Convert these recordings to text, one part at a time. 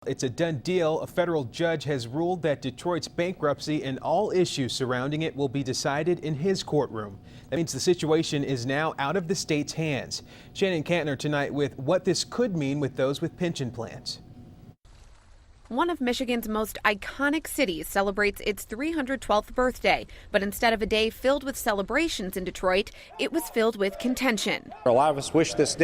It's a done deal. A federal judge has ruled that Detroit's bankruptcy and all issues surrounding it will be decided in his courtroom. That means the situation is now out of the state's hands. Shannon Kantner tonight with what this could mean with those with pension plans. One of Michigan's most iconic cities celebrates its 312th birthday, but instead of a day filled with celebrations in Detroit, it was filled with contention. A lot of us wish this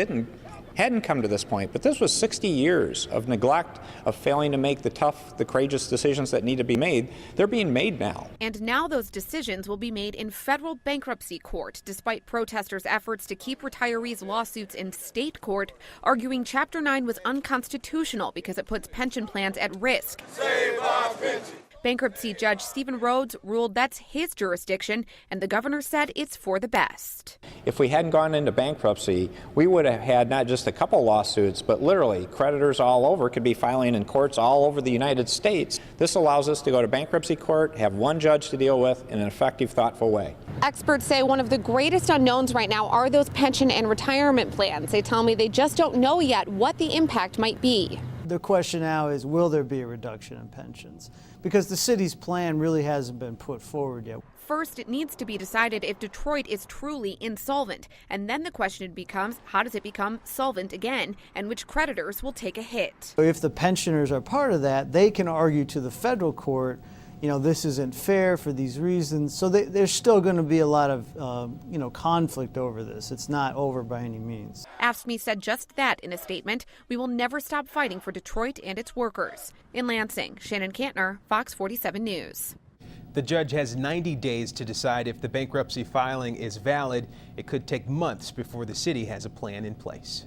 hadn't come to this point, but this was 60 years of neglect, of failing to make the tough, the courageous decisions that need to be made. They're being made now. And now those decisions will be made in federal bankruptcy court, despite protesters' efforts to keep retirees' lawsuits in state court, arguing Chapter 9 was unconstitutional because it puts pension plans at risk. Save our pension. Bankruptcy Judge Stephen Rhodes ruled that's his jurisdiction, and the governor said it's for the best. If we hadn't gone into bankruptcy, we would have had not just a couple lawsuits, but literally creditors all over could be filing in courts all over the United States. This allows us to go to bankruptcy court, have one judge to deal with in an effective, thoughtful way. Experts say one of the greatest unknowns right now are those pension and retirement plans. They tell me they just don't know yet what the impact might be. The question now is, will there be a reduction in pensions? Because the city's plan really hasn't been put forward yet. First, it needs to be decided if Detroit is truly insolvent. And then the question becomes, how does it become solvent again, and which creditors will take a hit? If the pensioners are part of that, they can argue to the federal court, this isn't fair for these reasons. So there's still going to be a lot of, conflict over this. It's not over by any means. AFSCME said just that in a statement. We will never stop fighting for Detroit and its workers. In Lansing, Shannon Kantner, Fox 47 News. The judge has 90 days to decide if the bankruptcy filing is valid. It could take months before the city has a plan in place.